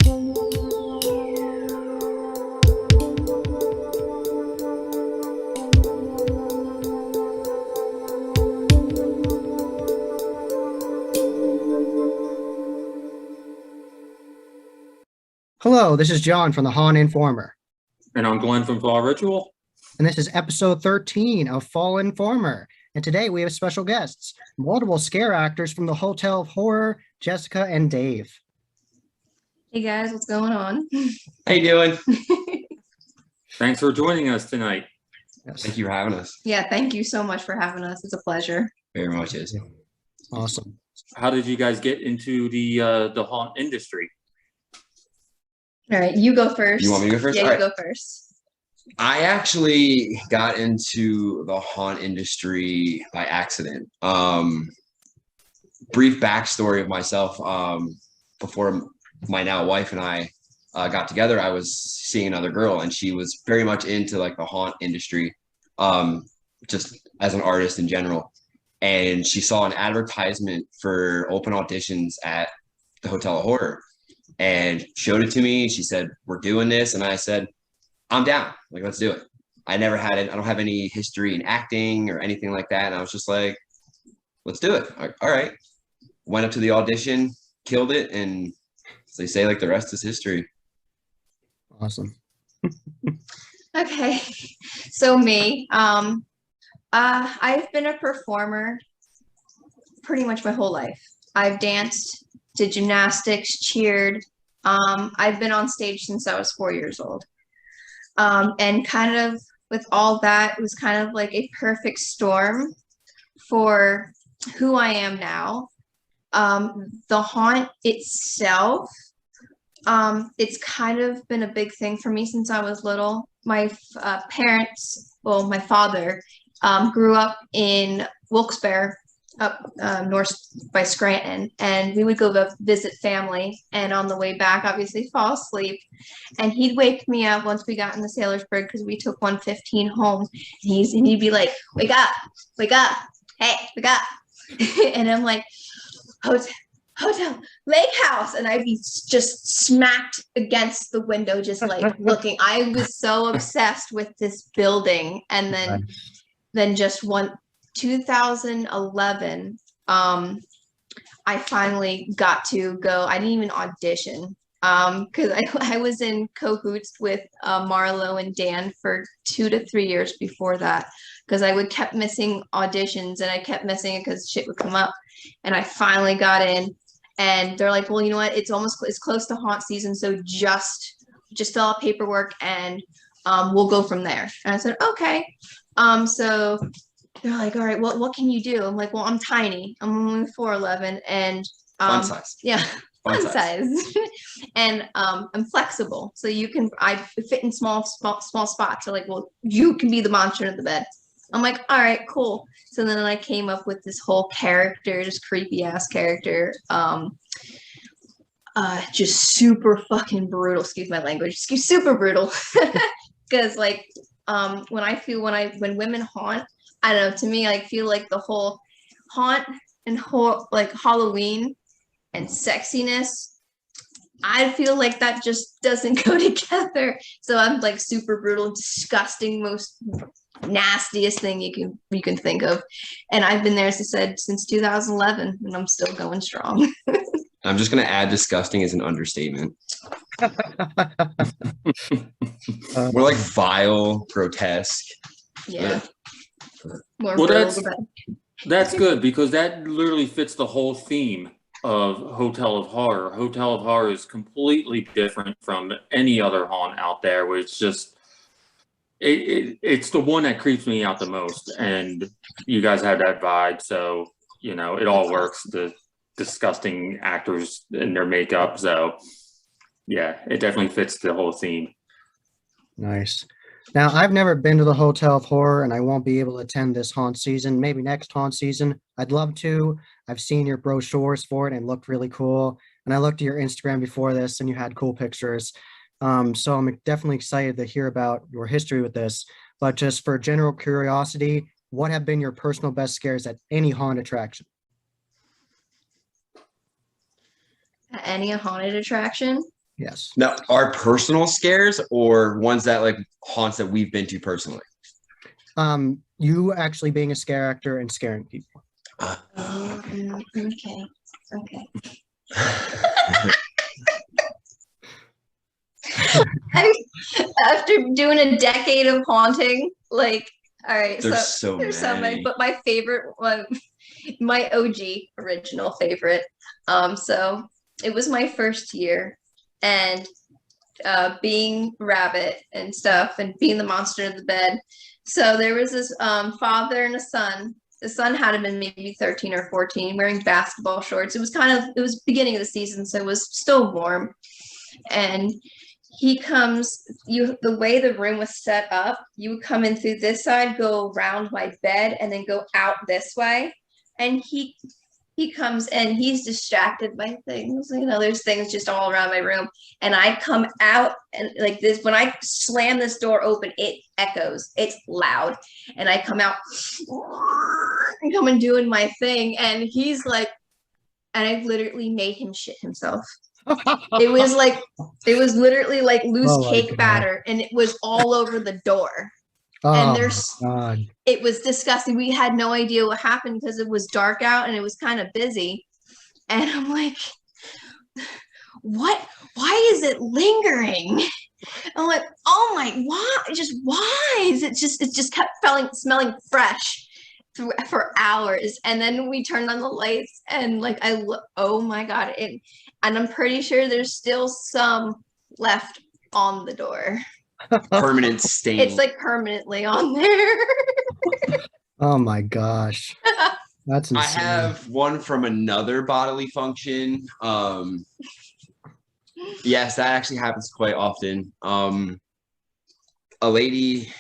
Hello, this is John from the Han Informer, And I'm Glenn from Fall Ritual. and this is episode 13 of Fall Informer. And today we have special guests, multiple scare actors from the Hotel of Horror, Jessica and Dave. Hey guys, what's going on? How you doing? Thanks for joining us tonight. Yes. Thank you for having us. Yeah, thank you so much for having us. It's a pleasure. Very much is. Awesome. How did you guys get into the haunt industry? All right, you go first. You want me to go first? Yeah, All you right. go first. I actually got into the haunt industry by accident. Brief backstory of myself. Before my now wife and I got together, I was seeing another girl, and she was very much into like the haunt industry, just as an artist in general. And she saw an advertisement for open auditions at the Hotel of Horror and showed it to me. She said, "We're doing this." And I said, "I'm down. Like, let's do it." I never had it. I don't have any history in acting or anything like that. And I was just like, let's do it. Like, all right. Went up to the audition, killed it. And as they say, like, the rest is history. Awesome. Okay, so me, I've been a performer pretty much my whole life. I've danced, did gymnastics, cheered. I've been on stage since I was 4 years old. And kind of with all that, it was kind of like a perfect storm for who I am now. The haunt itself, it's kind of been a big thing for me since I was little. My parents, well, my father, grew up in Wilkes-Barre, up north by Scranton, and we would go visit family, and on the way back obviously fall asleep, and he'd wake me up once we got in the Sailorsburg because we took 115 home, and he'd be like, wake up, hey, wake up. And I'm like, hotel lake house, and I'd be just smacked against the window just like looking. I was so obsessed with this building. And then just 2011, I finally got to go. I didn't even audition because I was in cahoots with Marlo and Dan for 2 to 3 years before that, because I would kept missing auditions, and I kept missing it because shit would come up. And I finally got in, and they're like, well, you know what, it's close to haunt season, so just fill out paperwork and we'll go from there. And I said, okay. So they're like, all right, what can you do? I'm like, well, I'm tiny. I'm only 4'11", and Fun size. yeah, Fun size. And I'm flexible, so I fit in small spots. So like, well, you can be the monster in the bed. I'm like, all right, cool. So then I came up with this whole character, just creepy ass character, just super fucking brutal. Excuse my language. Super brutal. Because like, when women haunt, I don't know. To me, I feel like the whole haunt and like Halloween and sexiness, I feel like that just doesn't go together. So I'm like super brutal, disgusting, most nastiest thing you can think of. And I've been there, as I said, since 2011, and I'm still going strong. I'm just going to add disgusting as an understatement. More like vile, grotesque. Yeah. More Well, brutal the better. that's good, because that literally fits the whole theme of Hotel of Horror. Hotel of Horror is completely different from any other haunt out there, where it's just it's the one that creeps me out the most, and you guys have that vibe, so it all works. The disgusting actors and their makeup, so yeah, it definitely fits the whole theme. Nice. Now, I've never been to the Hotel of Horror, and I won't be able to attend this haunt season. Maybe next haunt season. I'd love to. I've seen your brochures for it and it looked really cool. And I looked at your Instagram before this, and you had cool pictures. So I'm definitely excited to hear about your history with this. But just for general curiosity, what have been your personal best scares at any haunt attraction? Any haunted attraction? Yes. Now, our personal scares or ones that like haunts that we've been to personally? You actually being a scare actor and scaring people. Okay. Okay. After doing a decade of haunting, like, all right, There's so so there's so many, many. but my favorite one, my OG original favorite. So it was my first year, and being rabbit and stuff, and being the monster in the bed. So there was this father and a son. The son had been maybe 13 or 14, wearing basketball shorts. It was beginning of the season, so it was still warm. And he comes, the way the room was set up, you would come in through this side, go around my bed, and then go out this way. And he comes and he's distracted by things. There's things just all around my room. And I come out and like this, when I slam this door open, it echoes. It's loud. And I come out and come and doing my thing. And he's like, and I literally made him shit himself. It was literally like loose cake batter, and it was all over the door. And it was disgusting. We had no idea what happened because it was dark out and it was kind of busy. And I'm like, what? Why is it lingering? I'm like, oh my, why is it just kept smelling fresh for hours. And then we turned on the lights and like, oh my God. And I'm pretty sure there's still some left on the door. Permanent stain. It's like permanently on there. Oh my gosh. That's insane. I have one from another bodily function. Yes, that actually happens quite often. A lady,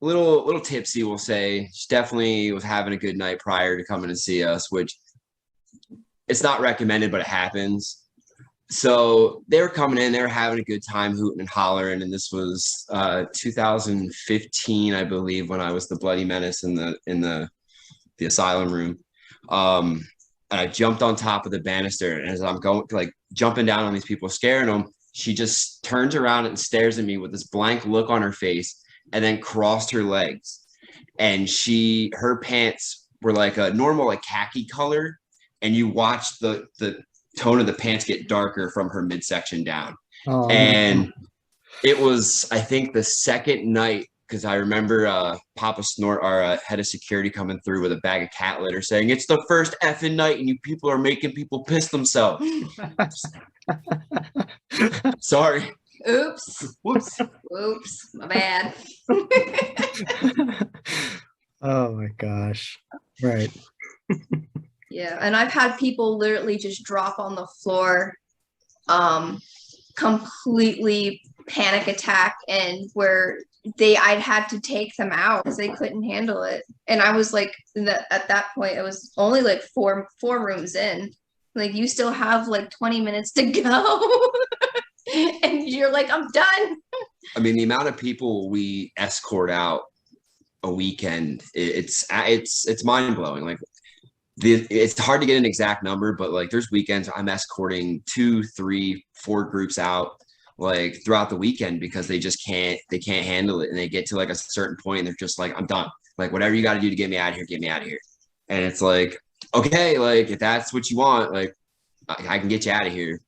little tipsy, we'll say. She definitely was having a good night prior to coming to see us, which it's not recommended, but it happens. So they were coming in, they were having a good time, hooting and hollering, and this was 2015, I believe, when I was the Bloody Menace in the asylum room. And I jumped on top of the banister, and as I'm going, like jumping down on these people, scaring them, she just turns around and stares at me with this blank look on her face, and then crossed her legs. And her pants were like a normal, like khaki color, and you watch the tone of the pants get darker from her midsection down. And it was, I think, the second night, because I remember Papa Snort, our head of security, coming through with a bag of cat litter saying, "It's the first effing night and you people are making people piss themselves." Sorry. Oops. Whoops. Oops. My bad. Oh my gosh. Right. Yeah, and I've had people literally just drop on the floor, completely panic attack, and where I'd had to take them out because they couldn't handle it. And I was like, at that point, it was only like four rooms in. Like, you still have like 20 minutes to go, and you're like, I'm done. I mean, the amount of people we escort out a weekend, it's mind blowing. Like, it's hard to get an exact number, but like there's weekends I'm escorting 2, 3, 4 groups out like throughout the weekend because they can't handle it. And they get to like a certain point and they're just like, I'm done. Like, whatever you got to do to get me out of here, get me out of here. And it's like, okay, like if that's what you want, like I can get you out of here.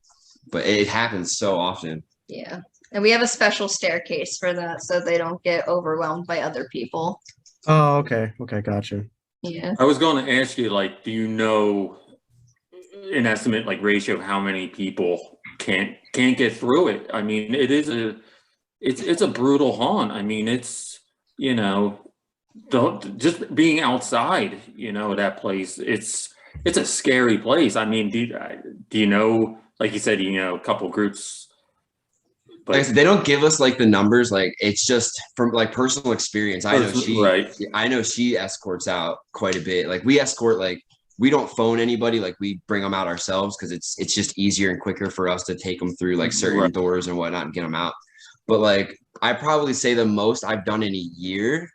But it happens so often. Yeah. And we have a special staircase for that so they don't get overwhelmed by other people. Oh, okay. Okay, gotcha. Yeah. I was going to ask you, like, do you know an estimate, like ratio of how many people can't get through it? I mean, it's a brutal haunt. I mean, it's, just being outside, that place, it's a scary place. I mean, do you know, like you said, a couple groups. But like I said, they don't give us like the numbers. Like it's just from like personal experience. I know she escorts out quite a bit. Like we escort, like we don't phone anybody. Like we bring them out ourselves because it's just easier and quicker for us to take them through like certain doors and whatnot and get them out. But like I probably say the most I've done in a year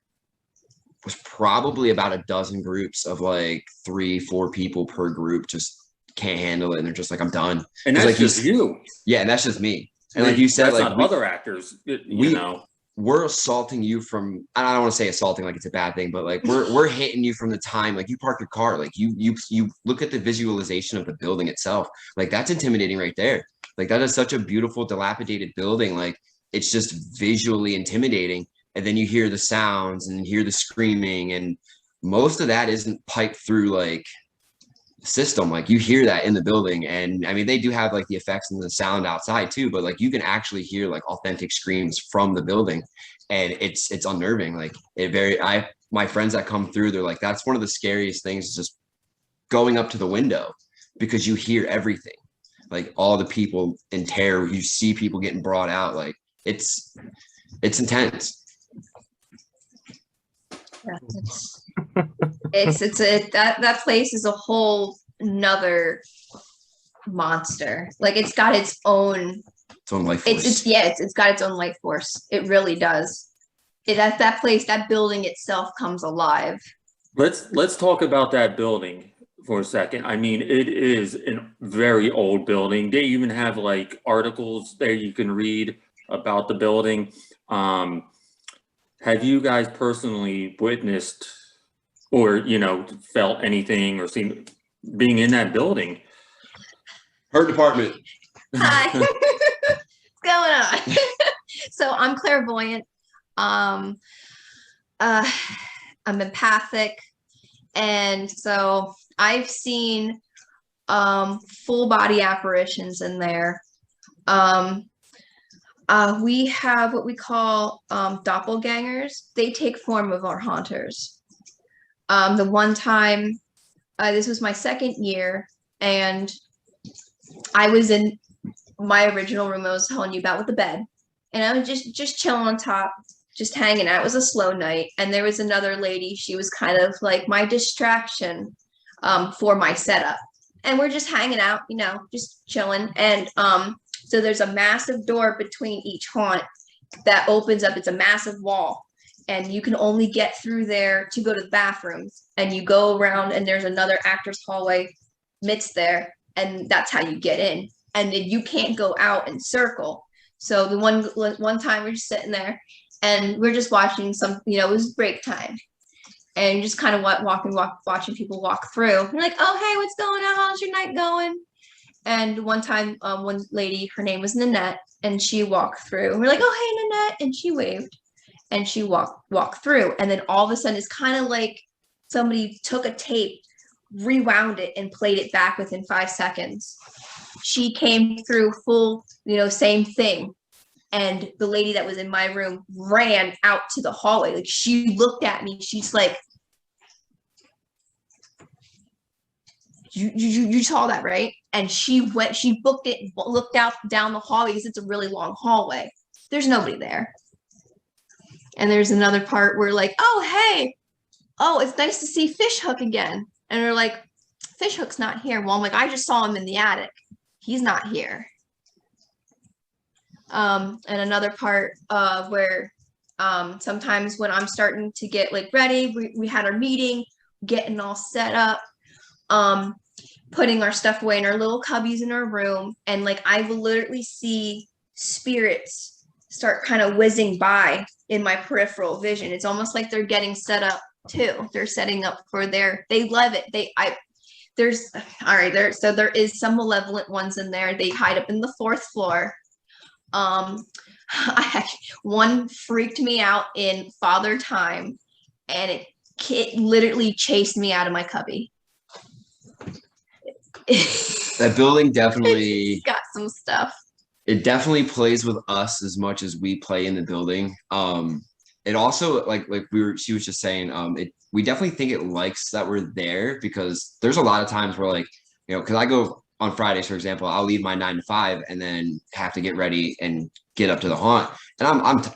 was probably about a dozen groups of like 3, 4 people per group just can't handle it and they're just like, I'm done. And that's like just you. Yeah, and that's just me. And like you said, that's like not other actors, you know. We're assaulting you from, I don't want to say assaulting like it's a bad thing, but like we're hitting you from the time like you park your car, like you look at the visualization of the building itself, like that's intimidating right there. Like that is such a beautiful dilapidated building, like it's just visually intimidating. And then you hear the sounds and hear the screaming, and most of that isn't piped through like system. Like you hear that in the building, and I mean they do have like the effects and the sound outside too, but like you can actually hear like authentic screams from the building, and it's unnerving. Like my friends that come through, they're like, that's one of the scariest things, is just going up to the window, because you hear everything, like all the people in terror, you see people getting brought out, like it's intense. That place is a whole nother monster. Like it's got its own life force. It's got its own life force. It really does. That place, that building itself comes alive. Let's talk about that building for a second. I mean, it is a very old building. They even have like articles there you can read about the building. Have you guys personally witnessed or, felt anything or seen being in that building? Her department. Hi. What's going on? So I'm clairvoyant. I'm empathic. And so I've seen full body apparitions in there. We have what we call doppelgangers. They take form of our haunters. The one time, this was my second year, and I was in my original room I was telling you about with the bed, and I was just chilling on top, just hanging out. It was a slow night, and there was another lady. She was kind of like my distraction for my setup, and we're just hanging out, just chilling. And so there's a massive door between each haunt that opens up. It's a massive wall, and you can only get through there to go to the bathrooms, and you go around, and there's another actor's hallway midst there, and that's how you get in. And then you can't go out and circle. So the one time we're just sitting there, and we're just watching it was break time, and just kind of watching people walk through. We're like, oh, hey, what's going on? How's your night going? And one time, one lady, her name was Nanette, and she walked through. And we're like, oh, hey, Nanette. And she waved, and she walked through. And then all of a sudden, it's kind of like somebody took a tape, rewound it, and played it back within 5 seconds. She came through full, same thing. And the lady that was in my room ran out to the hallway. Like, she looked at me. She's like, you saw that, right? And she booked it, looked out down the hallway, because it's a really long hallway. There's nobody there. And there's another part where like, oh, hey, oh, it's nice to see Fishhook again. And we're like, Fishhook's not here. Well, I'm like, I just saw him in the attic. He's not here. And another part where sometimes when I'm starting to get like ready, we had our meeting, getting all set up, putting our stuff away in our little cubbies in our room, and like I will literally see spirits start kind of whizzing by in my peripheral vision. It's almost like they're getting set up too. They're setting up for they love it. There is some malevolent ones in there. They hide up in the 4th floor. One freaked me out in Father Time, and it literally chased me out of my cubby. That building definitely got some stuff. It definitely plays with us as much as we play in the building. It also she was just saying, we definitely think it likes that we're there, because there's a lot of times where because I go on Fridays, for example, I'll leave my 9 to 5 and then have to get ready and get up to the haunt. And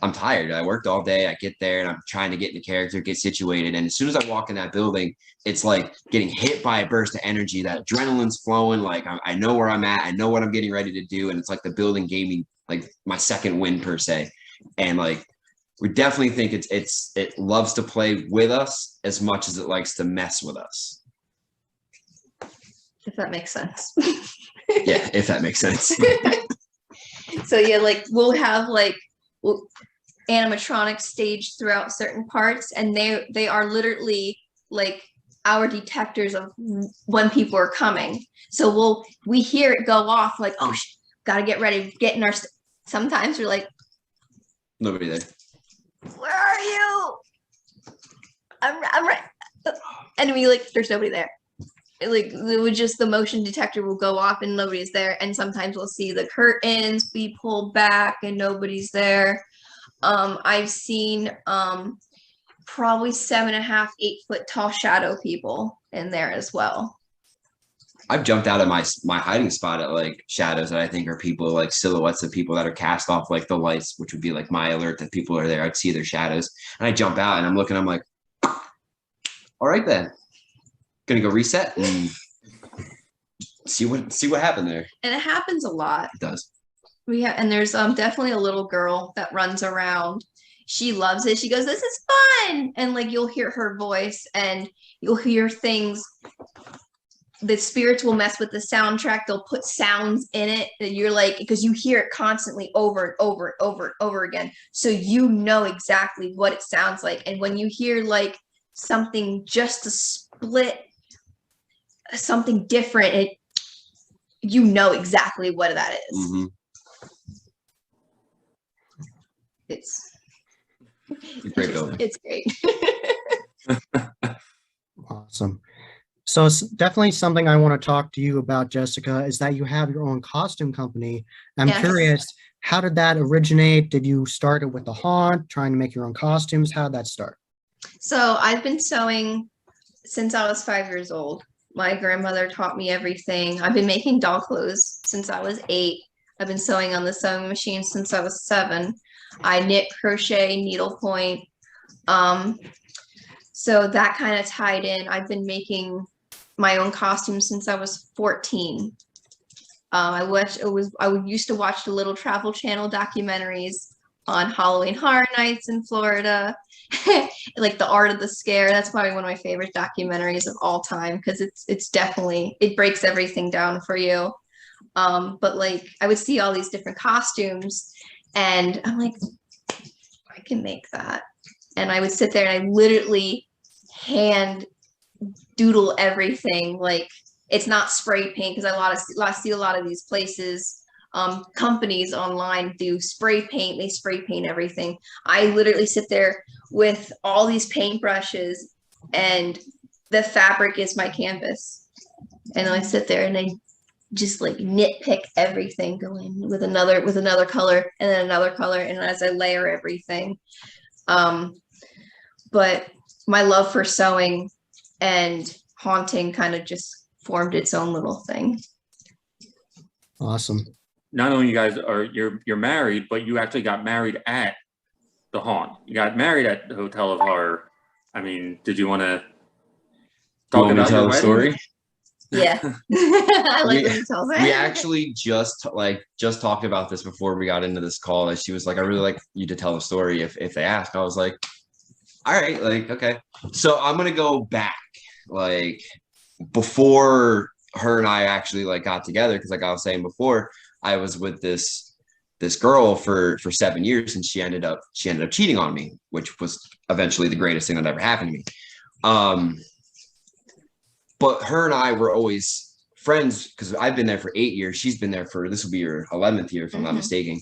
I'm tired. I worked all day. I get there and I'm trying to get into character, get situated. And as soon as I walk in that building, it's like getting hit by a burst of energy. That adrenaline's flowing. Like I know where I'm at. I know what I'm getting ready to do. And it's like the building gave me like my second win per se. And like, we definitely think it loves to play with us as much as it likes to mess with us. If that makes sense. Yeah, if that makes sense. So yeah, like we'll have like animatronics staged throughout certain parts, and they are literally like our detectors of when people are coming. So we hear it go off, like, oh, gotta get ready, get in our. Sometimes we're like, Nobody there. where are you? I'm right. And we like, there's nobody there. Like it would just, the motion detector will go off and nobody's there. And sometimes we'll see the curtains be pulled back and nobody's there. I've seen probably 7.5, 8 foot tall shadow people in there as well. I've jumped out of my hiding spot at like shadows that I think are people, like silhouettes of people that are cast off like the lights, which would be like my alert that people are there. I'd see their shadows and I jump out and I'm looking, I'm like, all right then, gonna go reset and see what happened there. And it happens a lot. It does. And there's definitely a little girl that runs around. She loves it. She goes, this is fun. And like you'll hear her voice and you'll hear things. The spirits will mess with the soundtrack. They'll put sounds in it that you're like, because you hear it constantly over and over and over and over again. So you know exactly what it sounds like. And when you hear like something just a split, something different, you know exactly what that is. Mm-hmm. It's great building. It's great. Awesome. So it's definitely something I want to talk to you about, Jessica, is that you have your own costume company. I'm Yes. curious, how did that originate? Did you start it with the haunt, trying to make your own costumes? How did that start? So I've been sewing since I was 5 years old. My grandmother taught me everything. I've been making doll clothes since I was 8. I've been sewing on the sewing machine since I was 7. I knit, crochet, needlepoint. So that kind of tied in. I've been making my own costumes since I was 14. I used to watch the little Travel Channel documentaries on Halloween Horror Nights in Florida, like The Art of the Scare. That's probably one of my favorite documentaries of all time because it's definitely, it breaks everything down for you. But like I would see all these different costumes and I'm like, I can make that. And I would sit there and I literally hand doodle everything. Like it's not spray paint because I see a lot of these places, companies online do spray paint. They spray paint everything. I literally sit there with all these paintbrushes and the fabric is my canvas. And I sit there and I just like nitpick everything, go in with another color and then another color, and as I layer everything. But my love for sewing and haunting kind of just formed its own little thing. Awesome. Not only you guys are you're married, but you actually got married at the haunt. You got married at the Hotel of Horror. I mean, did you want to talk about your wedding? Story? Yeah. I like when you tell that. We actually just talked about this before we got into this call. And she was like, I really like you to tell the story if they ask. I was like, all right, like, okay. So I'm going to go back, like, before her and I actually, like, got together. Because, like I was saying before, I was with this girl for 7 years, and she ended up cheating on me, which was eventually the greatest thing that ever happened to me. But her and I were always friends because I've been there for 8 years. She's been there for, this will be her 11th year, if I'm not mistaken.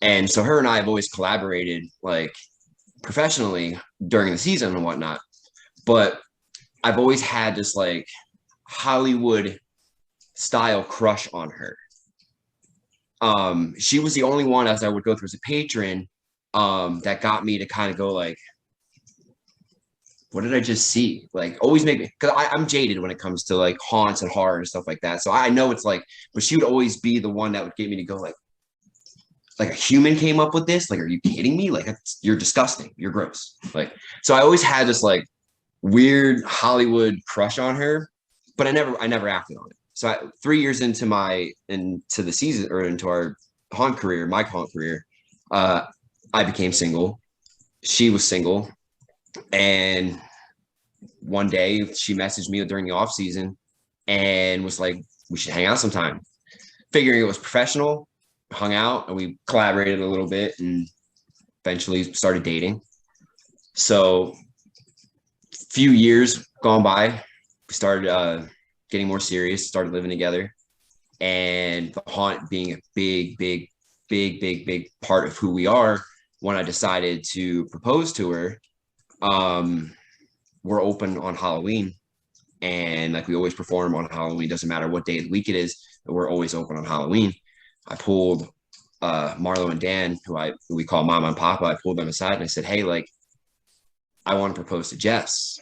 And so her and I have always collaborated, like, professionally during the season and whatnot. But I've always had this, like, Hollywood style crush on her. She was the only one, as I would go through as a patron, that got me to kind of go like, what did I just see? Like, always make me, because I'm jaded when it comes to like haunts and horror and stuff like that. So I know it's like, but she would always be the one that would get me to go like a human came up with this. Like, are you kidding me? Like, you're disgusting. You're gross. Like, so I always had this like weird Hollywood crush on her, but I never acted on it. So 3 years into the season, or into our haunt career, my haunt career, I became single. She was single. And one day she messaged me during the off season and was like, we should hang out sometime. Figuring it was professional. hung out and we collaborated a little bit and eventually started dating. So few years gone by, we started getting more serious, started living together, and the haunt being a big part of who we are. When I decided to propose to her, we're open on Halloween, and like we always perform on Halloween. Doesn't matter what day of the week it is, but we're always open on Halloween. I pulled Marlo and Dan, who we call Mama and Papa. I pulled them aside and I said, "Hey, like, I want to propose to Jess.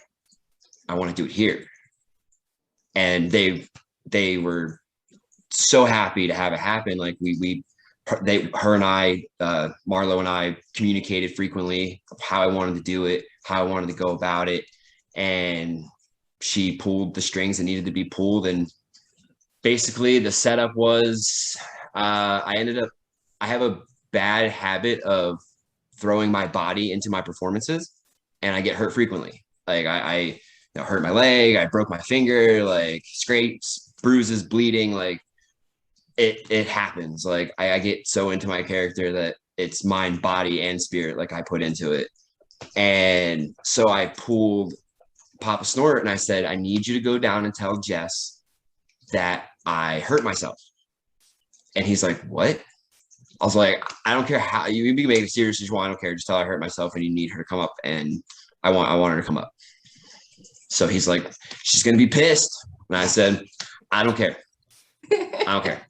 I want to do it here." And they were so happy to have it happen. Like her and I, Marlo and I communicated frequently of how I wanted to do it, how I wanted to go about it. And she pulled the strings that needed to be pulled. And basically the setup was, I have a bad habit of throwing my body into my performances, and I get hurt frequently. Like I hurt my leg, I broke my finger, like scrapes, bruises, bleeding, like it happens. Like I get so into my character that it's mind, body, and spirit, like I put into it. And so I pulled Papa Snort and I said, "I need you to go down and tell Jess that I hurt myself." And he's like, "What?" I was like, "I don't care how you can make it serious as you want. I don't care. Just tell her I hurt myself and you need her to come up, and I want her to come up." So he's like, "She's gonna be pissed." And I said, "I don't care. I don't care."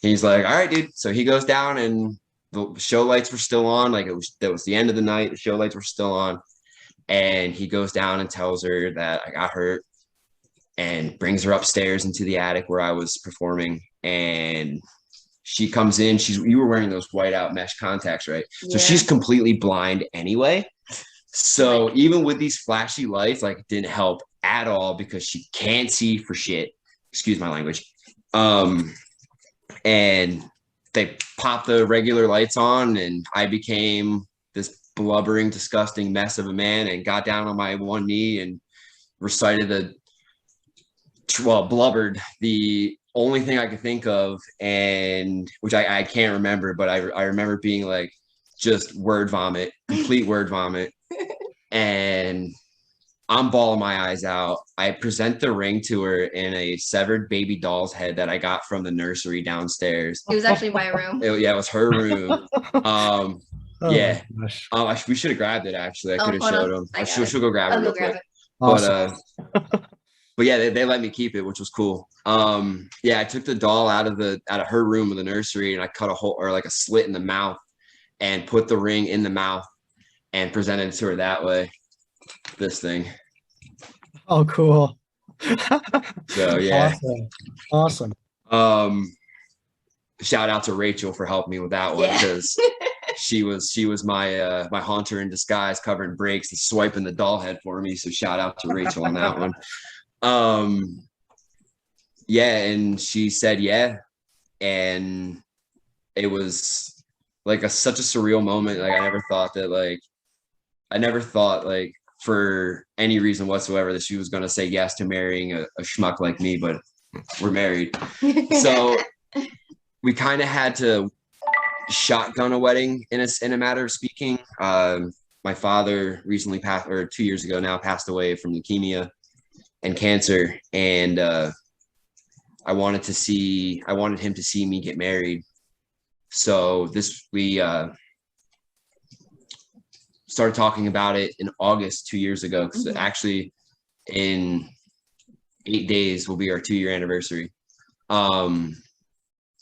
He's like, "All right, dude." So he goes down and the show lights were still on. Like that was the end of the night. The show lights were still on. And he goes down and tells her that I got hurt and brings her upstairs into the attic where I was performing. And she comes in. You were wearing those white out mesh contacts, right? Yeah. So she's completely blind anyway. So even with these flashy lights, like it didn't help at all because she can't see for shit. Excuse my language. And they popped the regular lights on and I became this blubbering, disgusting mess of a man and got down on my one knee and recited blubbered the only thing I could think of, and which I can't remember, but I remember being like just word vomit, complete word vomit. And I'm bawling my eyes out. I present the ring to her in a severed baby doll's head that I got from the nursery downstairs. It was actually my room. It was her room. Yeah. We should have grabbed it actually. I could have showed them. She'll go grab it real quick. Awesome. But yeah, they let me keep it, which was cool. Yeah, I took the doll out of her room in the nursery and I cut a hole or like a slit in the mouth and put the ring in the mouth and presented it to her that way. This thing. Oh, cool. So yeah. Awesome. Shout out to Rachel for helping me with that one because she was my my haunter in disguise, covering breaks and swiping the doll head for me. So shout out to Rachel on that one. Yeah, and she said yeah, and it was like such a surreal moment. Like I never thought like for any reason whatsoever that she was going to say yes to marrying a schmuck like me, but we're married. So we kind of had to shotgun a wedding in a matter of speaking. My father recently passed, or 2 years ago now, passed away from leukemia and cancer. And I wanted him to see me get married. So we started talking about it in August 2 years ago, because actually in 8 days will be our 2-year anniversary.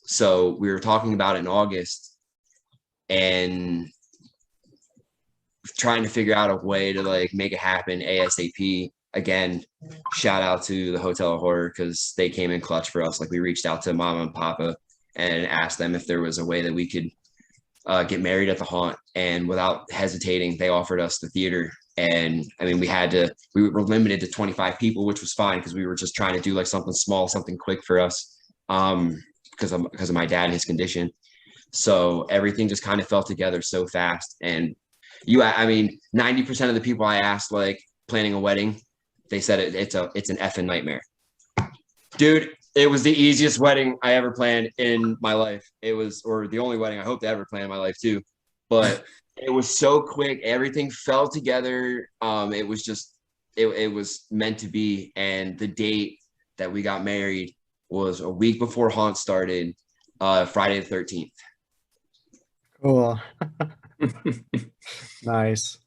So we were talking about it in August and trying to figure out a way to like make it happen ASAP. Again, shout out to the Hotel of Horror because they came in clutch for us. Like we reached out to Mama and Papa and asked them if there was a way that we could get married at the haunt, and without hesitating, they offered us the theater. And I mean, we were limited to 25 people, which was fine because we were just trying to do like something small, something quick for us, because of my dad and his condition. So everything just kind of fell together so fast. And 90% of the people I asked, like planning a wedding, they said it's an effing nightmare. Dude, It was the easiest wedding I ever planned in my life. It was, or the only wedding I hope to ever plan in my life too. But it was so quick. Everything fell together. It was just, it was meant to be. And the date that we got married was a week before Haunt started, Friday the 13th. Cool. Nice.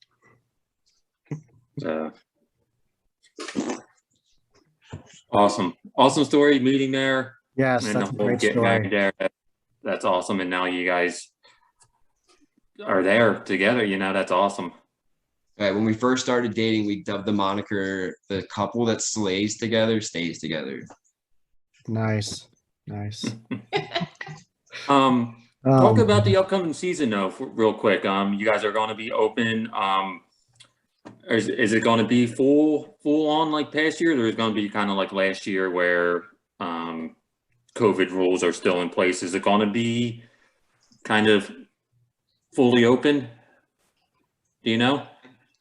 Awesome story, meeting there. Yes, And that's a the whole great getting married story. there. That's awesome. And now you guys are there together, that's awesome. Right, when we first started dating, we dubbed the moniker "the couple that slays together stays together." Nice. Nice. Talk about the upcoming season though, real quick. You guys are going to be open. Is it going to be full on like past year, or is it going to be kind of like last year where COVID rules are still in place? Is it going to be kind of fully open? Do you know?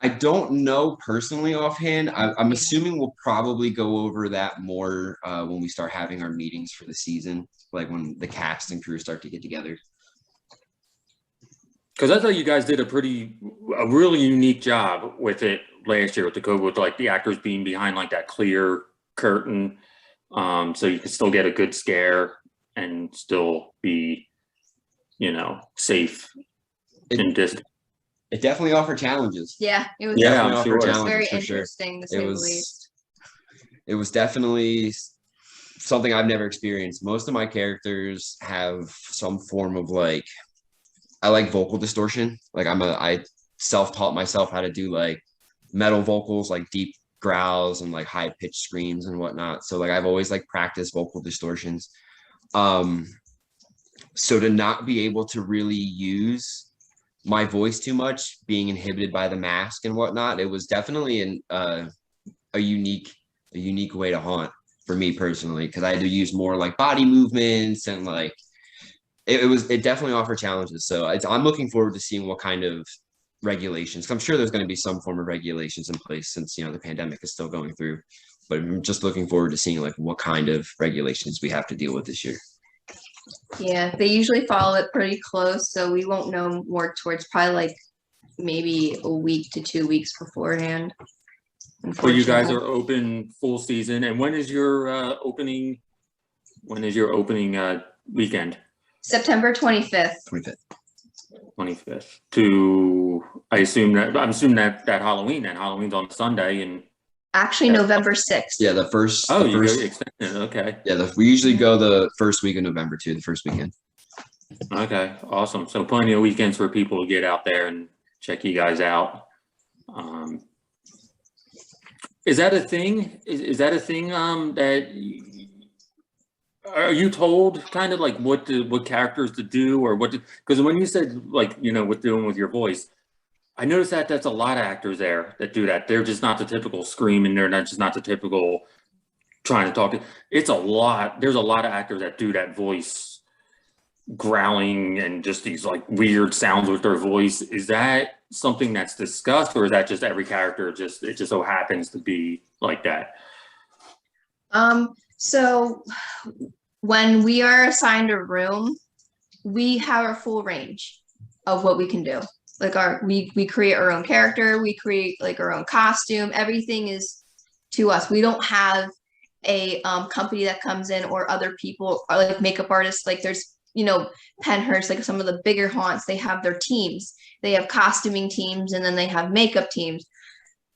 I don't know personally offhand. I'm assuming we'll probably go over that more when we start having our meetings for the season, like when the cast and crew start to get together. Because I thought you guys did a really unique job with it last year with the COVID, with like the actors being behind like that clear curtain, so you could still get a good scare and still be, safe and distant. It definitely offered challenges. Yeah, it was. Yeah, Definitely I'm sure. offered It was challenges very for sure. interesting to say the least. It was definitely something I've never experienced. Most of my characters have some form of I like vocal distortion. Like I self-taught myself how to do like metal vocals, like deep growls and like high pitched screams and whatnot. So like I've always like practiced vocal distortions. So to not be able to really use my voice too much, being inhibited by the mask and whatnot, it was definitely a unique way to haunt for me personally, because I had to use more like body movements and like it definitely offered challenges. So I'm looking forward to seeing what kind of regulations. I'm sure there's going to be some form of regulations in place since the pandemic is still going through. But I'm just looking forward to seeing like what kind of regulations we have to deal with this year. Yeah, they usually follow it pretty close, so we won't know more towards probably like maybe a week to 2 weeks beforehand. So you guys are open full season, and when is your opening? When is your opening weekend? September 25th. 25th. I'm assuming that Halloween. That Halloween's on Sunday, and Actually, November 6th. Yeah, the first. Oh, the you first, go extended. Okay. Yeah, we usually go the first week of November too. The first weekend. Okay, awesome. So plenty of weekends for people to get out there and check you guys out. Is that a thing? Is that a thing that are you told kind of like what characters to do or because when you said like, what doing with your voice, I noticed that that's a lot of actors there that do that. They're just not the typical screaming. They're not the typical trying to talk. It's a lot. There's a lot of actors that do that voice growling and just these like weird sounds with their voice. Is that something that's discussed, or is that just every character it just so happens to be like that? So when we are assigned a room, we have our full range of what we can do. Like we create our own character, we create like our own costume. Everything is to us. We don't have a company that comes in or other people or like makeup artists. Like there's Penhurst, like some of the bigger haunts, they have their teams. They have costuming teams and then they have makeup teams.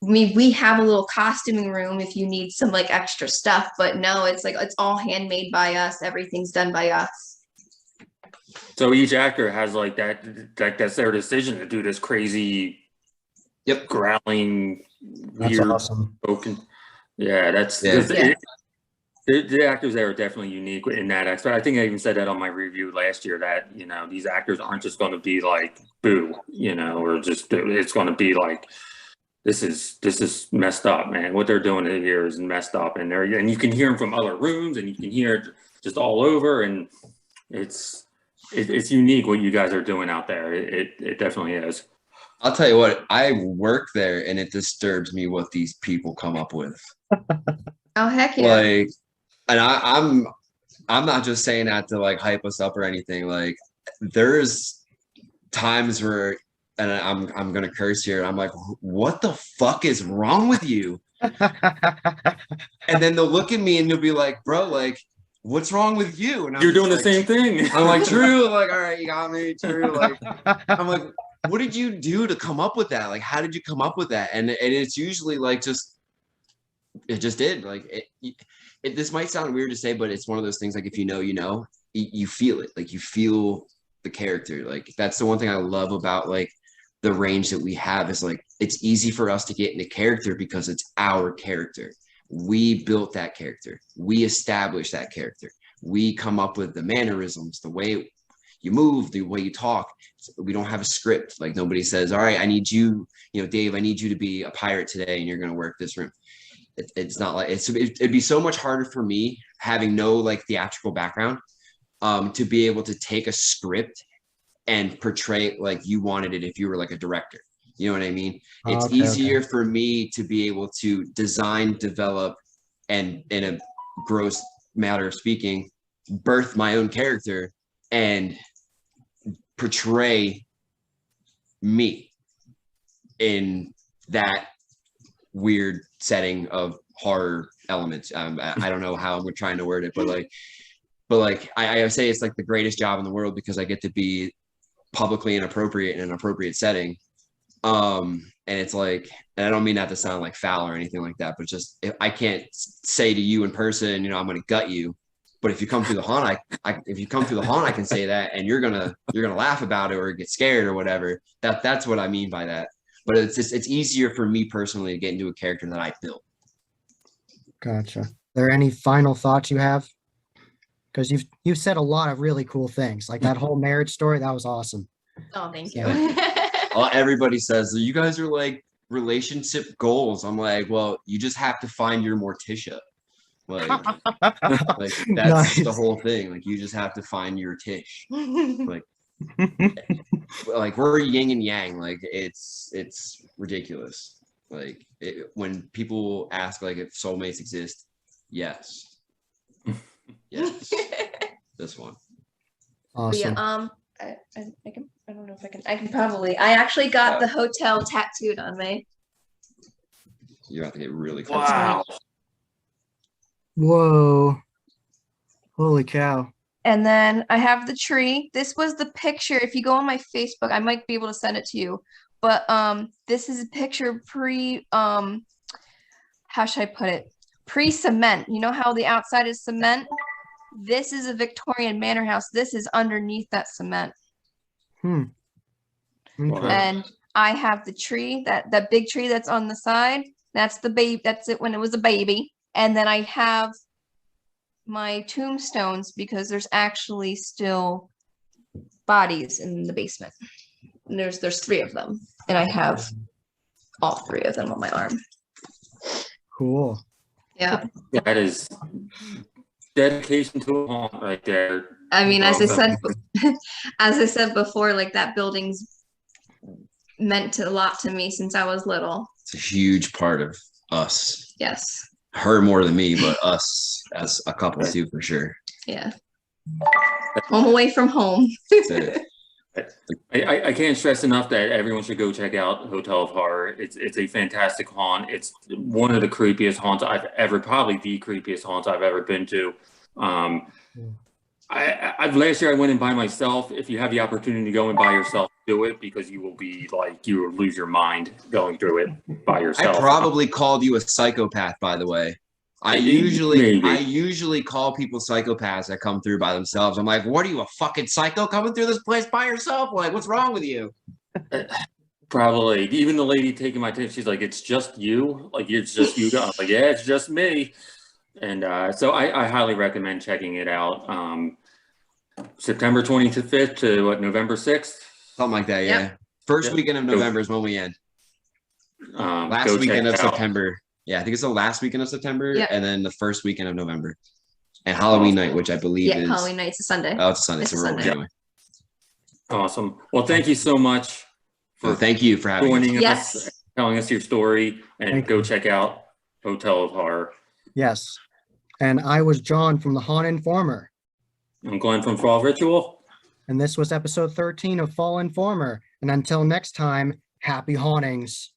We have a little costuming room if you need some like extra stuff, but no, it's like it's all handmade by us. Everything's done by us. So each actor has like that's their decision to do this crazy, growling, That's weird, awesome. spoken. Yeah, that's the actors there are definitely unique in that aspect. I think I even said that on my review last year that these actors aren't just going to be like boo, or just it's going to be like this is messed up, man. What they're doing here is messed up, and you can hear them from other rooms, and you can hear it just all over, and it's unique what you guys are doing out there. It definitely is. I'll tell you what, I work there and it disturbs me what these people come up with. Oh heck yeah. Like, and I'm not just saying that to like hype us up or anything. Like there's times where, and I'm gonna curse here. I'm like, what the fuck is wrong with you? And then they'll look at me and they'll be like, bro, like, what's wrong with you? And I'm You're just doing the like, same thing. I'm like, true. Like, all right, you got me. True. Like, I'm like, what did you do to come up with that? Like, how did you come up with that? And it's usually like it just did. Like, this might sound weird to say, but it's one of those things. Like, if you know, you feel it. Like, you feel the character. Like, that's the one thing I love about like the range that we have is like it's easy for us to get into character because it's our character. We built that character. We established that character. We come up with the mannerisms, the way you move, the way you talk. We don't have a script. Like nobody says, all right, I need you, Dave, I need you to be a pirate today and you're going to work this room. It's not like it'd be so much harder for me having no like theatrical background to be able to take a script and portray it like you wanted it if you were like a director. You know what I mean? It's easier for me to be able to design, develop, and in a gross matter of speaking, birth my own character and portray me in that weird setting of horror elements. I don't know how I'm trying to word it, but like I say it's like the greatest job in the world because I get to be publicly inappropriate in an appropriate setting. And it's like, and I don't mean that to sound like foul or anything like that, but just if I can't say to you in person, I'm going to gut you. But if you come through the haunt, if you come through the haunt, I can say that, and you're gonna laugh about it or get scared or whatever. That's what I mean by that. But it's easier for me personally to get into a character that I built. Gotcha. Are there any final thoughts you have? Because you've said a lot of really cool things, like that whole marriage story. That was awesome. Oh, thank you. Everybody says you guys are like relationship goals. I'm like, well, you just have to find your Morticia. Like that's nice. The whole thing. Like you just have to find your Tish. Like we're yin and yang. Like it's ridiculous. Like when people ask like if soulmates exist, yes. Yes, this one. Awesome. Yeah, I don't know if I can probably. I actually got the hotel tattooed on me. You have to get really close. Wow. Whoa. Holy cow. And then I have the tree. This was the picture. If you go on my Facebook, I might be able to send it to you. But this is a picture how should I put it? Pre-cement. You know how the outside is cement? This is a Victorian manor house. This is underneath that cement. Okay. And I have the tree, that big tree that's on the side. That's the baby. That's it when it was a baby. And then I have my tombstones because there's actually still bodies in the basement. And there's 3 of them. And I have all 3 of them on my arm. Cool. Yeah. That is dedication to a haunt right there. I mean, as I said before, like that building's meant a lot to me since I was little. It's a huge part of us. Yes. Her more than me, but us as a couple too, for sure. Yeah. Home away from home. That's it. I can't stress enough that everyone should go check out Hotel of Horror. It's a fantastic haunt. It's one of the creepiest haunts probably the creepiest haunts I've ever been to. Last year I went in by myself. If you have the opportunity to go in by yourself, do it because you will lose your mind going through it by yourself. I probably called you a psychopath, by the way. I usually call people psychopaths that come through by themselves. I'm like, what are you, a fucking psycho coming through this place by yourself? Like, what's wrong with you? Probably. Even the lady taking my tip, she's like, it's just you? Like, it's just you? I'm like, yeah, it's just me. And so I highly recommend checking it out. September 25th to November 6th? Something like that, yeah. Yep. First weekend of November is when we end. Last weekend of September. Yeah, I think it's the last weekend of September, and then the first weekend of November. And Halloween night, which I believe is... Halloween night's a Sunday. Oh, it's a Sunday, so we're over anyway. Awesome. Well, thank you so much thank you for joining us, telling us your story, and go check out Hotel of Horror. Yes. And I was John from the Haunt Informer. I'm Glenn from Fall Ritual. And this was episode 13 of Fall Informer. And until next time, happy hauntings.